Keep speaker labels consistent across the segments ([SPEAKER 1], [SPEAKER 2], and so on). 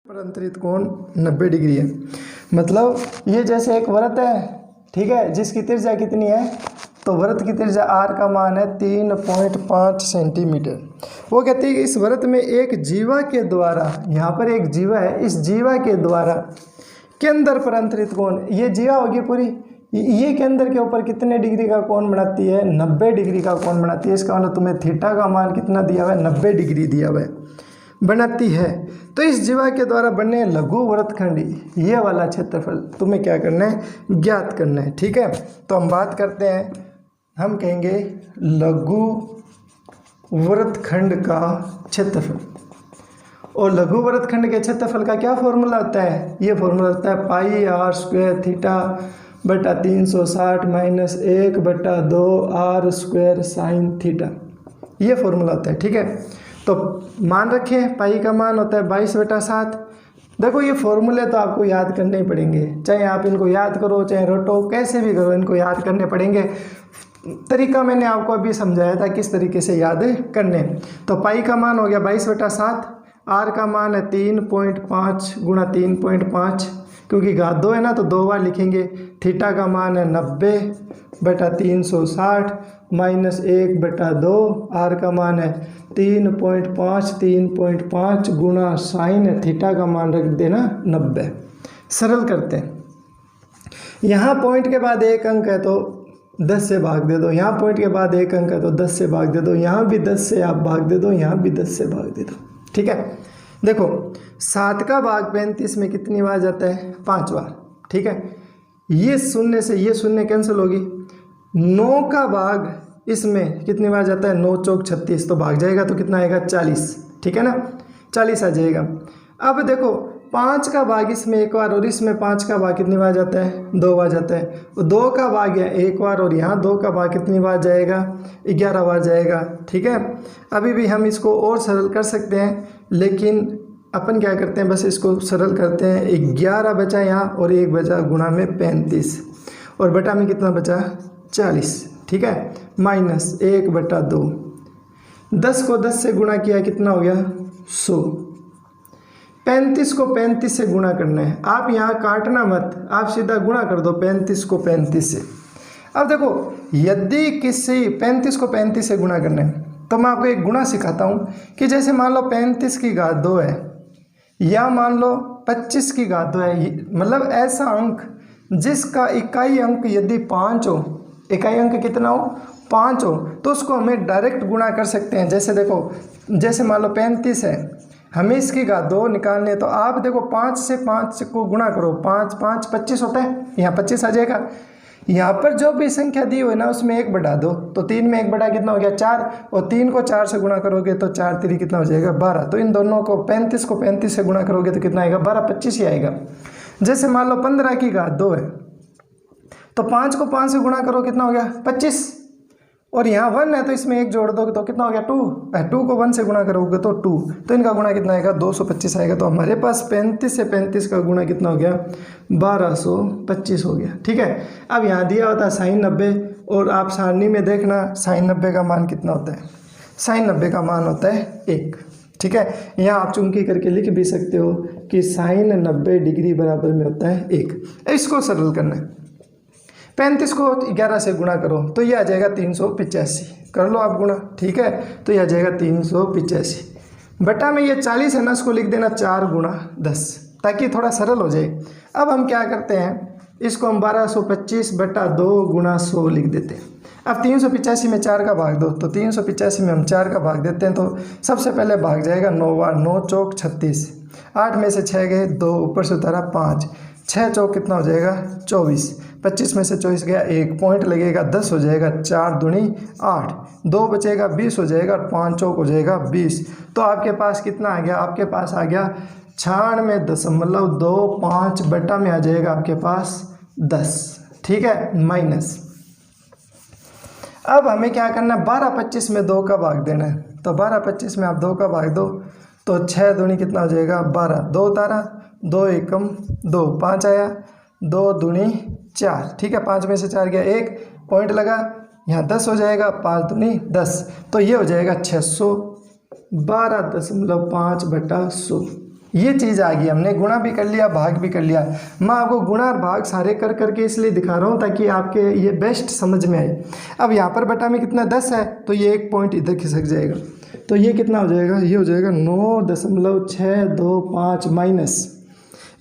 [SPEAKER 1] परंतरित कोण 90 डिग्री है। मतलब ये जैसे एक वृत्त है, ठीक है, जिसकी त्रिज्या कितनी है, तो वृत्त की त्रिज्या r का मान है 3.5 सेंटीमीटर। वो कहती है कि इस वृत्त में एक जीवा के द्वारा, यहाँ पर एक जीवा है, इस जीवा के द्वारा केंद्र पर अंतरित कोण, ये जीवा होगी पूरी, ये केंद्र के ऊपर कितने डिग्री का कोण बनाती है, 90 डिग्री का कोण बनाती है। इसका मतलब तुम्हें थीटा का मान कितना दिया हुआ है, 90 डिग्री दिया हुआ है, बनाती है। तो इस जीवा के द्वारा बनने लघु वृत्तखंड, ये वाला क्षेत्रफल तुम्हें क्या करना है, ज्ञात करना है। ठीक है, तो हम बात करते हैं, हम कहेंगे लघु वृत्तखंड का क्षेत्रफल। और लघु वृत्तखंड के क्षेत्रफल का क्या फॉर्मूला होता है, ये फॉर्मूला होता है पाई r स्क्वायर थीटा बटा 360 minus 1/2 r square sine theta, ये फॉर्मूला होता है। ठीक है, तो मान रखें पाई का मान होता है 22/7। देखो ये फॉर्मूले तो आपको याद करने ही पड़ेंगे, चाहे आप इनको याद करो चाहे रटो, कैसे भी करो, इनको याद करने पड़ेंगे। तरीका मैंने आपको अभी समझाया था किस तरीके से याद करने। तो पाई का मान हो गया 22/7, आर का मान है 3.5 गुणा 3.5, क्योंकि घात 2 है ना तो 2 बार लिखेंगे। थीटा का मान है 90/360 माइनस 1/2, आर का मान है 3.5 गुणा साइन थीटा का मान रख देना 90। सरल करते हैं, यहाँ पॉइंट के बाद एक अंक है तो 10 से भाग दे दो, यहाँ पॉइंट के बाद एक अंक है तो 10 से भाग दे दो, यहाँ भी 10 से आप भाग दे दो, यहाँ भी 10 से भाग दे दो। ठीक है, देखो 7 का भाग 35 में कितनी बार जाता है, 5 बार। ठीक है, ये शून्य से ये शून्य कैंसिल होगी। 9 का भाग इसमें कितनी बार जाता है, 9 चौक 36, तो भाग जाएगा तो कितना आएगा 40। ठीक है ना, 40 आ जाएगा। अब देखो 5 का भाग इसमें एक बार और इसमें 5 का भाग कितनी बार जाता है, 2 बार जाता है। 2 का भाग है एक बार और यहाँ 2 का भाग कितनी बार जाएगा, 11 बार जाएगा। ठीक है, अभी भी हम इसको और सरल कर सकते हैं, लेकिन अपन क्या करते हैं, बस इसको सरल करते हैं। 11 बचा यहाँ और 1 बचा, गुणा में 35 और बटा में कितना बचा 40। ठीक है, माइनस 1/2, 10 को 10 से गुणा किया कितना हो गया 100। 35 को 35 से गुणा करना है, आप यहाँ काटना मत, आप सीधा गुणा कर दो 35 को 35 से। अब देखो यदि किसी 35 को 35 से गुणा करना है तो मैं आपको एक गुणा सिखाता हूँ कि जैसे मान लो 35 की घात 2 है या मान लो 25 की घात 2 है, मतलब ऐसा अंक जिसका इकाई अंक यदि 5 हो, इकाई अंक कितना हो 5 हो, तो उसको हमें डायरेक्ट गुणा कर सकते हैं। जैसे देखो, जैसे मान लो 35 है, हमें इसकी घात 2 निकालने, तो आप देखो 5 से 5 को गुणा करो, 5 5 25 होता है, यहाँ 25 आ जाएगा। यहाँ पर जो भी संख्या दी हुई है ना उसमें 1 बढ़ा दो, तो 3 में 1 बढ़ा कितना हो गया 4, और 3 को 4 से गुणा करोगे तो 4 3 कितना हो जाएगा 12। तो इन दोनों को 35 को 35 से गुणा करोगे तो कितना आएगा 12, 25 ही आएगा। जैसे मान लो 15 की घात 2 है तो 5 को 5 से गुणा करो कितना हो गया 25, और यहाँ 1 है तो इसमें 1 जोड़ दो तो कितना हो गया 2, 2 को 1 से गुणा करोगे तो 2, तो इनका गुणा कितना आएगा 225 आएगा। तो हमारे पास 35 से 35 का गुणा कितना हो गया 1225 हो गया। ठीक है, अब यहाँ दिया होता है साइन 90, और आप सारणी में देखना साइन 90 का मान कितना होता है, साइन 90 का मान होता है 1। ठीक है, यहाँ आप चुंकी करके लिख भी सकते हो कि साइन 90 डिग्री बराबर में होता है 1। इसको सरल करना है, 35 को 11 से गुणा करो तो ये आ जाएगा 385, कर लो आप गुणा। ठीक है, तो ये आ जाएगा 385, बटा में ये 40 है ना, इसको लिख देना 4 गुणा 10, ताकि थोड़ा सरल हो जाए। अब हम क्या करते हैं, इसको हम 1225/2 गुणा 100 लिख देते हैं। अब 385 में 4 का भाग दो, तो 385 में हम 4 का भाग देते हैं, तो सबसे पहले भाग जाएगा 9 बार, 9 चौक 36, 8 में से 6 गए, 2 ऊपर से उतारा 5, 6 चौक कितना हो जाएगा 24, 25 में से 24 गया, 1 पॉइंट लगेगा 10 हो जाएगा, 4 दूनी 8, 2 बचेगा 20 हो जाएगा, 5 चौक हो जाएगा 20। तो आपके पास कितना आ गया, आपके पास आ गया 96.25 बटा में आ जाएगा आपके पास 10। ठीक है, माइनस। अब हमें क्या करना है, 1225 में 2 का भाग देना है, तो 1225 में आप 2 का भाग दो तो 6 दूनी कितना हो जाएगा 12, 2 उतारा, 2 एकम 2, 5 आया, 2 दूनी 4। ठीक है, 5 में से 4 गया, 1 पॉइंट लगा, यहाँ 10 हो जाएगा, 5 दूनी 10, तो ये हो जाएगा 612.5/100। ये चीज़ आ गई, हमने गुणा भी कर लिया, भाग भी कर लिया। मैं आपको गुणा और भाग सारे कर करके इसलिए दिखा रहा हूँ ताकि आपके ये बेस्ट समझ में आए। अब यहाँ पर बटा में कितना 10 है, तो ये एक पॉइंट इधर खिसक जाएगा, तो ये कितना हो जाएगा, ये हो जाएगा 9.625 माइनस,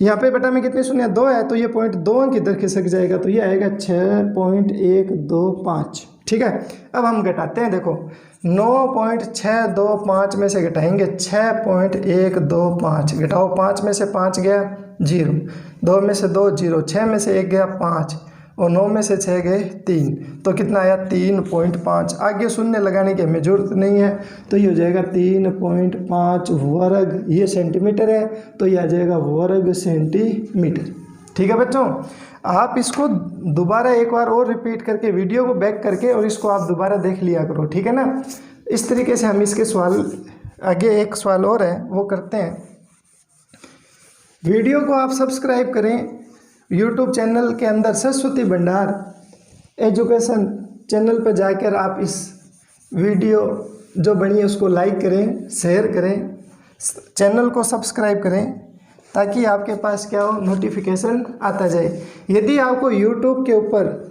[SPEAKER 1] यहाँ पे बटा में कितने शून्य 2 है, तो ये पॉइंट 2 अंक इधर खिसक जाएगा, तो ये आएगा 6.125। ठीक है, अब हम घटाते हैं। देखो 9.625 में से घटाएंगे 6.125, घटाओ 5 में से 5 गया 0, 2 में से 2 0, 6 में से 1 गया 5 और 9 में से 6 गए 3, तो कितना आया 3.5। आगे शून्य लगाने की हमें जरूरत नहीं है, तो ये हो जाएगा 3.5 वर्ग, ये सेंटीमीटर है तो ये आ जाएगा वर्ग सेंटीमीटर। ठीक है बच्चों, आप इसको दोबारा एक बार और रिपीट करके वीडियो को बैक करके और इसको आप दोबारा देख लिया करो। ठीक है ना, इस तरीके से हम इसके सवाल, आगे एक सवाल और है वो करते हैं। वीडियो को आप सब्सक्राइब करें, यूट्यूब चैनल के अंदर सरस्वती भंडार एजुकेशन चैनल पर जाकर आप इस वीडियो जो बनी है उसको लाइक करें, शेयर करें, चैनल को सब्सक्राइब करें ताकि आपके पास क्या हो, नोटिफिकेशन आता जाए। यदि आपको यूट्यूब के ऊपर,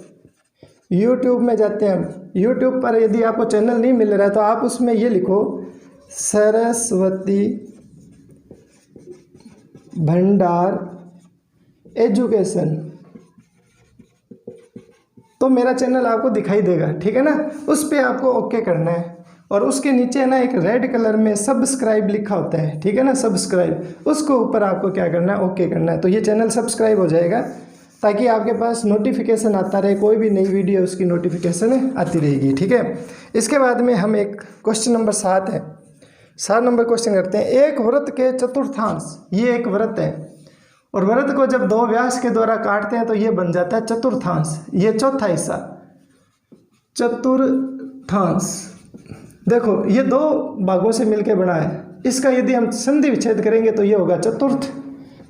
[SPEAKER 1] यूट्यूब में जाते हैं, यूट्यूब पर यदि आपको चैनल नहीं मिल रहा है तो आप उसमें ये लिखो सरस्वती भंडार एजुकेशन, तो मेरा चैनल आपको दिखाई देगा। ठीक है ना, उस पर आपको ओके करना है और उसके नीचे ना एक रेड कलर में सब्सक्राइब लिखा होता है। ठीक है ना, सब्सक्राइब, उसको ऊपर आपको क्या करना है, ओके करना है, तो ये चैनल सब्सक्राइब हो जाएगा ताकि आपके पास नोटिफिकेशन आता रहे, कोई भी नई वीडियो उसकी नोटिफिकेशन आती रहेगी। ठीक है, इसके बाद में हम एक क्वेश्चन नंबर 7 है, 7 नंबर क्वेश्चन करते हैं। एक वृत्त के चतुर्थांश, ये एक वृत्त है और वृत्त को जब 2 व्यास के द्वारा काटते हैं तो ये बन जाता है चतुर्थांश, ये चौथा हिस्सा चतुर्थांश। देखो ये 2 भागों से मिलकर बना है, इसका यदि हम संधि विच्छेद करेंगे तो ये होगा चतुर्थ,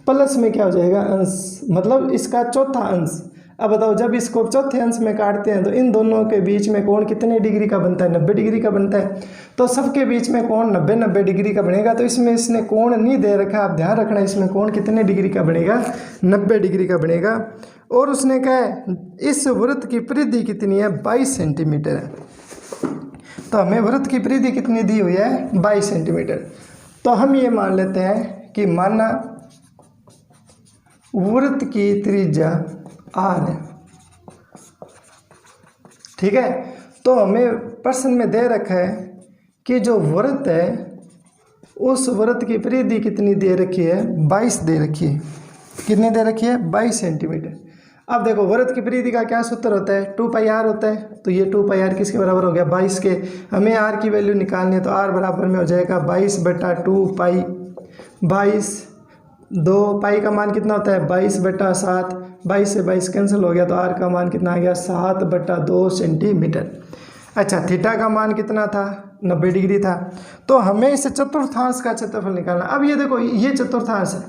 [SPEAKER 1] प्लस में क्या हो जाएगा अंश, मतलब इसका चौथा अंश। अब बताओ जब इसको चौथे अंश में काटते हैं तो इन दोनों के बीच में कोण कितने डिग्री का बनता है, 90 डिग्री का बनता है। तो सबके बीच में कोण 90 डिग्री का बनेगा, तो इसमें इसने कोण नहीं दे रखा, आप ध्यान रखना इसमें कोण कितने डिग्री का बनेगा, 90 डिग्री का बनेगा। और उसने कहा है इस वृत्त की परिधि कितनी है, 22 सेंटीमीटर है। तो हमें वृत्त की परिधि कितनी दी हुई है, 22 सेंटीमीटर। तो हम ये मान लेते हैं कि माना वृत्त की त्रिज्या r है। ठीक है, तो हमें प्रश्न में दे रखा है कि जो वृत्त है उस वृत्त की परिधि कितनी दे रखी है, 22 दे रखी है। कितनी दे रखी है, 22 सेंटीमीटर। अब देखो वृत्त की परिधि का क्या सूत्र होता है, 2πr होता है, तो ये 2πr किसके बराबर हो गया, 22 के। हमें r की वैल्यू निकालनी है तो r बराबर में हो जाएगा 22/2π, 22, 2 पाई का मान कितना होता है 22/7, 22 से 22 कैंसिल हो गया तो r का मान कितना आ गया 7/2 सेंटीमीटर। अच्छा, थीटा का मान कितना था, 90 डिग्री था। तो हमें इस चतुर्थांश का क्षेत्रफल निकालना। अब ये देखो ये चतुर्थांश है,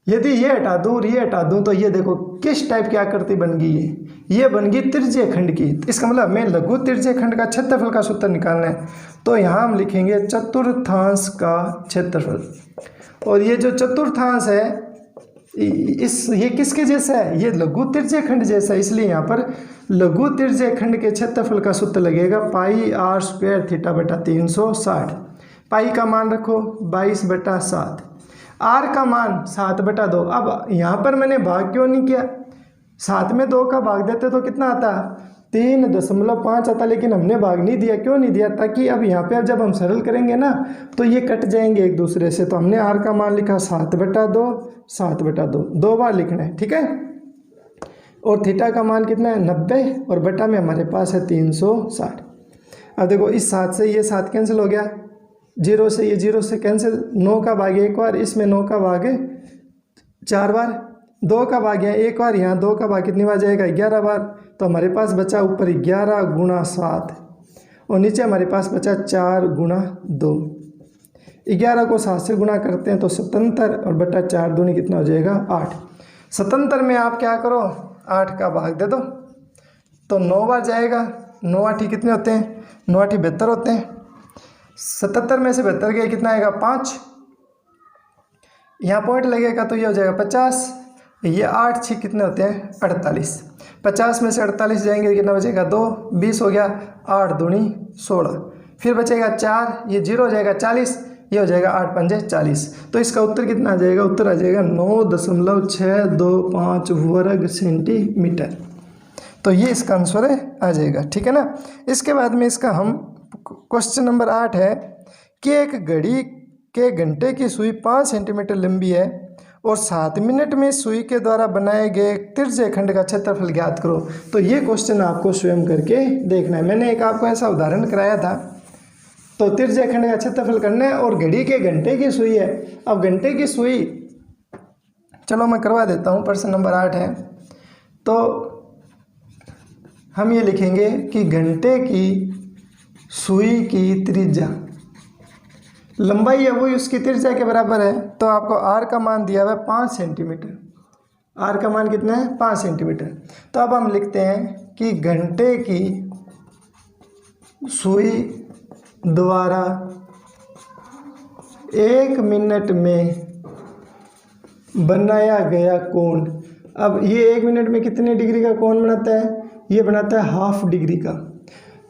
[SPEAKER 1] यदि ये हटा दूँ और ये हटा दूँ तो ये देखो किस टाइप की आकृति बन गई है, ये बन गई त्रिज्य खंड की। इसका मतलब हमें लघु त्रिज्य खंड का क्षेत्रफल का सूत्र निकालना है। तो यहाँ हम लिखेंगे चतुर्थांश का क्षेत्रफल। और ये जो चतुर्थांश है ये किसके जैसा है, ये लघु त्रिज्य खंड जैसा है, इसलिए यहाँ पर लघु त्रिज्य खंड के क्षेत्रफल का सूत्र लगेगा πr² θ/360। पाई का मान रखो 22/7, r का मान 7/2। अब यहाँ पर मैंने भाग क्यों नहीं किया, 7 में 2 का भाग देते तो कितना आता, 3.5 आता, लेकिन हमने भाग नहीं दिया। क्यों नहीं दिया, ताकि अब यहाँ पे अब जब हम सरल करेंगे ना तो ये कट जाएंगे एक दूसरे से। तो हमने r का मान लिखा 7/2, 7/2, 2 बार लिखना है। ठीक है, और थीटा का मान कितना है 90 और बटा में हमारे पास है 360। अब देखो इस 7 से ये 7 कैंसिल हो गया, 0 से ये 0 से कैंसिल, 9 का भाग एक बार, इसमें 9 का भाग 4 बार, 2 का भाग यहाँ एक बार, यहाँ 2 का भाग कितनी बार जाएगा 11 बार। तो हमारे पास बचा ऊपर 11 × 7 और नीचे हमारे पास बचा 4 × 2। 11 को 7 से गुणा करते हैं तो 77 और बटा 4 दूनी कितना हो जाएगा 8। 77 में आप क्या करो 8 का भाग दे दो तो 9 बार जाएगा। 9 8 कितने होते हैं, 9 8 72 होते हैं। 77 में से 72 गए कितना आएगा 5। यहाँ पॉइंट लगेगा तो ये हो जाएगा 50, ये 8 6 कितने होते हैं 48, 50 में से 48 जाएंगे कितना बचेगा 2, 20 हो गया, 8 दूनी 16, फिर बचेगा 4, ये 0 हो जाएगा 40, ये हो जाएगा 8 पंजे 40। तो इसका उत्तर कितना आ जाएगा, उत्तर आ जाएगा 9.625 वर्ग सेंटीमीटर। तो ये इसका आंसर आ जाएगा, ठीक है ना। इसके बाद में इसका हम क्वेश्चन नंबर 8 है कि एक घड़ी के घंटे की सुई 5 सेंटीमीटर लंबी है और 7 मिनट में सुई के द्वारा बनाए गए त्रिज्य खंड का क्षेत्रफल ज्ञात करो। तो ये क्वेश्चन आपको स्वयं करके देखना है। मैंने एक आपको ऐसा उदाहरण कराया था, तो त्रिज्य खंड का क्षेत्रफल करना है और घड़ी के घंटे की सुई है। अब घंटे की सुई, चलो मैं करवा देता हूँ, प्रश्न नंबर 8 है। तो हम ये लिखेंगे कि घंटे की सुई की त्रिज्या, लंबाई है वही उसकी त्रिज्या के बराबर है। तो आपको r का मान दिया हुआ है 5 सेंटीमीटर, r का मान कितना है 5 सेंटीमीटर। तो अब हम लिखते हैं कि घंटे की सुई द्वारा 1 मिनट में बनाया गया कोण। अब ये 1 मिनट में कितने डिग्री का कोण बनाता है, ये बनाता है हाफ डिग्री का।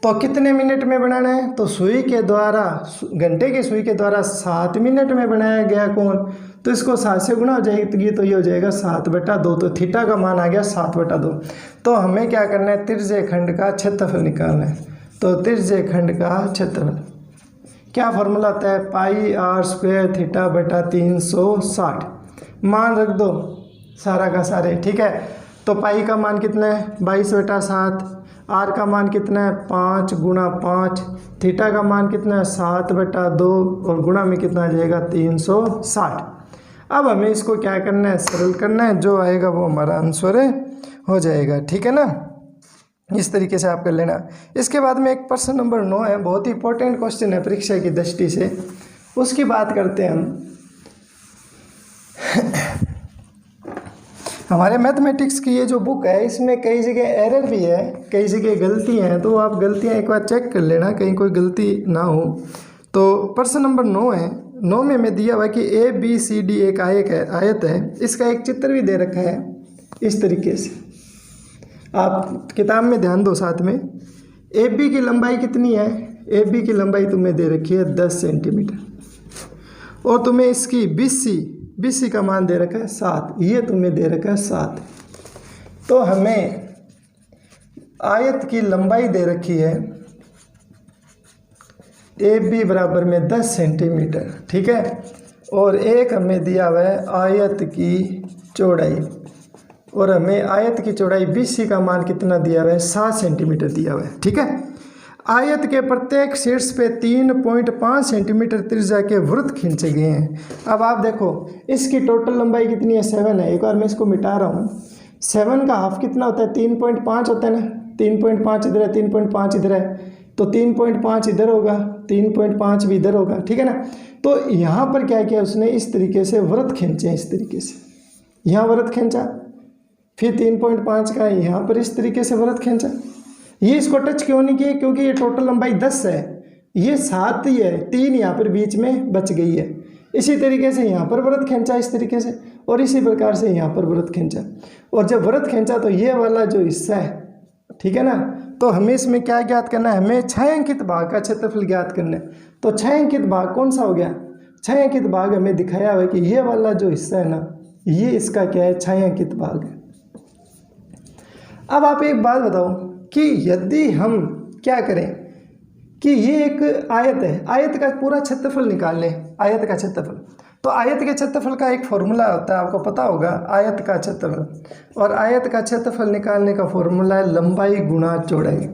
[SPEAKER 1] तो कितने मिनट में बनाना है, तो सुई के द्वारा, घंटे की सुई के द्वारा 7 मिनट में बनाया गया कोण, तो इसको 7 से गुणा हो जाएगी तो ये हो जाएगा 7/2। तो थीटा का मान आ गया 7/2। तो हमें क्या करना है, त्रिज्य खंड का क्षेत्रफल निकालना है। तो त्रिज्य खंड का क्षेत्रफल क्या फॉर्मूला आता है, πr² θ/360। मान रख दो सारा का सारे, ठीक है। तो पाई का मान कितना है 22/7, आर का मान कितना है 5 गुणा 5, थीटा का मान कितना है 7/2 और गुणा में कितना आ जाएगा 360। अब हमें इसको क्या करना है, सरल करना है, जो आएगा वो हमारा आंसर हो जाएगा, ठीक है ना। इस तरीके से आप कर लेना। इसके बाद में एक प्रश्न नंबर 9 है, बहुत ही इंपॉर्टेंट क्वेश्चन है परीक्षा की दृष्टि से, उसकी बात करते हैं हम। हमारे मैथमेटिक्स की ये जो बुक है इसमें कई जगह एरर भी है, कई जगह गलती हैं, तो आप गलतियां एक बार चेक कर लेना कहीं कोई गलती ना हो। तो प्रश्न नंबर 9 है, 9 में मैं दिया हुआ कि ABCD एक आयत है, इसका एक चित्र भी दे रखा है इस तरीके से। आप किताब में ध्यान दो साथ में। AB की लंबाई कितनी है, AB की लंबाई तुम्हें दे रखी है 10 सेंटीमीटर और तुम्हें इसकी BC का मान दे रखा है 7, ये तुम्हें दे रखा है 7। तो हमें आयत की लंबाई दे रखी है AB बराबर में 10 सेंटीमीटर, ठीक है। और एक हमें दिया हुआ है आयत की चौड़ाई, और हमें आयत की चौड़ाई BC का मान कितना दिया हुआ है 7 सेंटीमीटर दिया हुआ है, ठीक है। आयत के प्रत्येक शीर्ष पे 3.5 सेंटीमीटर त्रिज्या के वृत्त खींचे गए हैं। अब आप देखो इसकी टोटल लंबाई कितनी है 7 है। एक बार मैं इसको मिटा रहा हूँ। 7 का हाफ कितना होता है 3.5 होता है ना, 3.5 इधर है, 3.5 इधर है, तो 3.5 इधर होगा, 3.5 भी इधर होगा, ठीक है ना। तो यहाँ पर क्या किया उसने, इस तरीके से वृत्त खींचे, इस तरीके से यहाँ वृत्त खींचा, फिर 3.5 का यहाँ पर इस तरीके से वृत्त खींचा। ये इसको टच क्यों नहीं किए, क्योंकि ये टोटल लंबाई 10 है, ये 7 ही है, 3 यहाँ पर बीच में बच गई है। इसी तरीके से यहाँ पर वृत्त खींचा इस तरीके से, और इसी प्रकार से यहाँ पर वृत्त खींचा। और जब वृत्त खींचा तो ये वाला जो हिस्सा है, ठीक है ना, तो हमें इसमें क्या ज्ञात करना है, हमें 6 अंकित भाग का क्षेत्रफल ज्ञात करना है। तो 6 अंकित भाग कौन सा हो गया, 6 अंकित भाग हमें दिखाया हुआ है कि ये वाला जो हिस्सा है ना, ये इसका क्या है 6 अंकित भाग है। अब आप एक बात बताओ कि यदि हम क्या करें कि ये एक आयत है, आयत का पूरा क्षेत्रफल निकाल लें, आयत का क्षेत्रफल। तो आयत के क्षेत्रफल का एक फॉर्मूला होता है, आपको पता होगा, आयत का क्षेत्रफल। और आयत का क्षेत्रफल निकालने का फॉर्मूला है लंबाई गुणा चौड़ाई।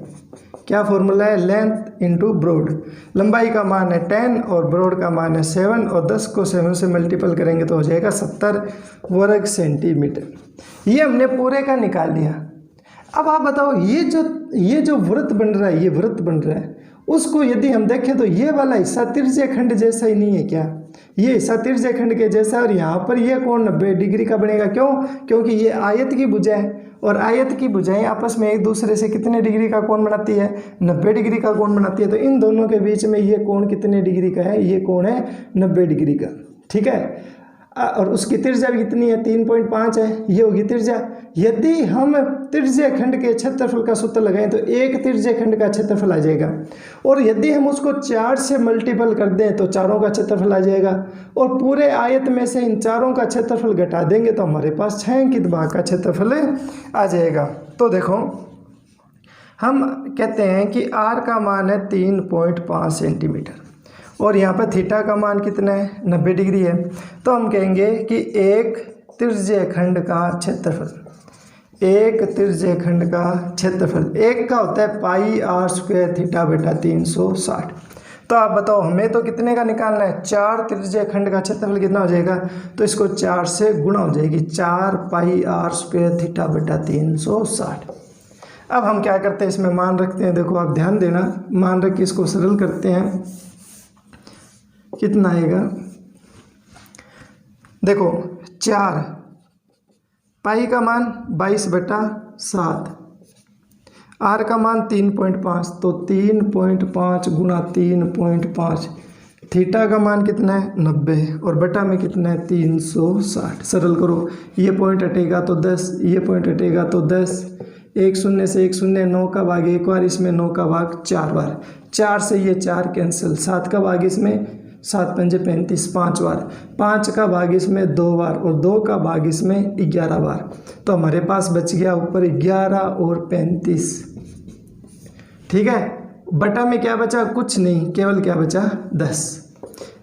[SPEAKER 1] क्या फॉर्मूला है, लेंथ इंटू ब्रॉड। लंबाई का मान है 10 और ब्रॉड का मान है 7, और 10 को 7 से मल्टीपल करेंगे तो हो जाएगा 70 वर्ग सेंटीमीटर। ये हमने पूरे का निकाल लिया। अब आप बताओ ये जो वृत्त बन रहा है, ये वृत्त बन रहा है, उसको यदि हम देखें तो ये वाला हिस्सा त्रिज्य खंड जैसा ही नहीं है क्या, ये हिस्सा त्रिज्य खंड के जैसा, और यहाँ पर ये कोण 90 डिग्री का बनेगा। क्यों, क्योंकि ये आयत की भुजा है, और आयत की भुजाएं आपस में एक दूसरे से कितने डिग्री का कोण बनाती है, 90 डिग्री का कोण बनाती है। तो इन दोनों के बीच में ये कोण कितने डिग्री का है, ये कोण है 90 डिग्री का, ठीक है। और उसकी त्रिज्या भी कितनी है, 3.5 है, ये होगी त्रिज्या। यदि हम त्रिज्य खंड के क्षेत्रफल का सूत्र लगाएं तो एक त्रिज्य खंड का क्षेत्रफल आ जाएगा, और यदि हम उसको 4 से मल्टीपल कर दें तो चारों का क्षेत्रफल आ जाएगा, और पूरे आयत में से इन चारों का क्षेत्रफल घटा देंगे तो हमारे पास 6 अंकित भाग का क्षेत्रफल आ जाएगा। तो देखो हम कहते हैं कि r का मान है 3.5 सेंटीमीटर और यहाँ पर थीटा का मान कितना है, 90 डिग्री है। तो हम कहेंगे कि एक त्रिज्य खंड का क्षेत्रफल, एक त्रिज्य खंड का क्षेत्रफल एक का होता है पाई r स्क्वायर थीटा बटा 360। तो आप बताओ हमें तो कितने का निकालना है, 4 त्रिज्य खंड का क्षेत्रफल कितना हो जाएगा, तो इसको 4 से गुणा हो जाएगी, 4 पाई r स्क्वायर थीटा बटा 360। अब हम क्या करते हैं, इसमें मान रखते हैं। देखो आप ध्यान देना, मान रख के इसको सरल करते हैं। कितना आएगा, देखो 4 पाई का मान 22/7, आर का मान 3.5, तो 3.5 गुणा 3.5, थीटा का मान कितना है 90 और बटा में कितना है 360। सरल करो, ये पॉइंट हटेगा तो 10, ये पॉइंट हटेगा तो 10, एक शून्य से एक शून्य, 9 का भाग एक बार, इसमें 9 का भाग 4 बार, 4 से ये 4 कैंसिल, 7 का भाग इसमें 7 पंजे 35 5 बार, 5 का भाग इसमें 2 बार और 2 का भाग इसमें 11 बार। तो हमारे पास बच गया ऊपर 11 और 35। ठीक है, बटा में क्या बचा, कुछ नहीं, केवल क्या बचा 10।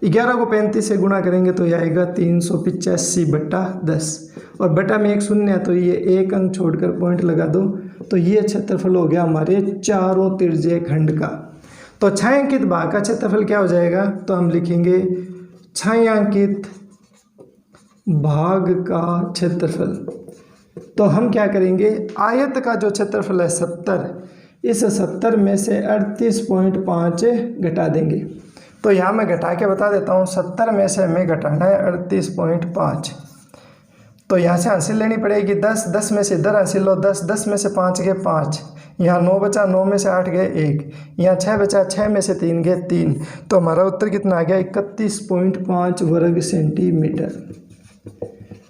[SPEAKER 1] 11 को 35 से गुणा करेंगे तो यह आएगा 385/10 और बटा में एक शून्य है तो ये एक अंक छोड़कर पॉइंट लगा दो, तो ये क्षेत्रफल हो गया हमारे चारों त्रिज्य खंड का। तो 6 अंकित भाग का क्षेत्रफल क्या हो जाएगा, तो हम लिखेंगे 6 अंकित भाग का क्षेत्रफल। तो हम क्या करेंगे, आयत का जो क्षेत्रफल है 70, इस 70 में से 38.5 घटा देंगे। तो यहाँ मैं घटा के बता देता हूँ, 70 में से हमें घटाना है 38.5। तो यहाँ से हासिल लेनी पड़ेगी 10, 10 में से इधर हासिल लो 10, 10 में से 5 गए 5, यहाँ 9 बचा, 9 में से 8 गए 1, यहाँ 6 बचा, 6 में से 3 गए 3। तो हमारा उत्तर कितना आ गया, 31.5 वर्ग सेंटीमीटर।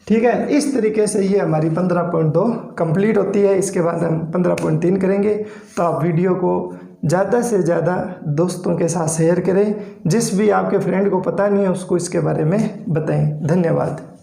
[SPEAKER 1] ठीक है, इस तरीके से ये हमारी 15.2 कंप्लीट होती है। इसके बाद हम 15.3 करेंगे। तो आप वीडियो को ज़्यादा से ज़्यादा दोस्तों के साथ शेयर करें, जिस भी आपके फ्रेंड को पता नहीं है उसको इसके बारे में बताएं। धन्यवाद।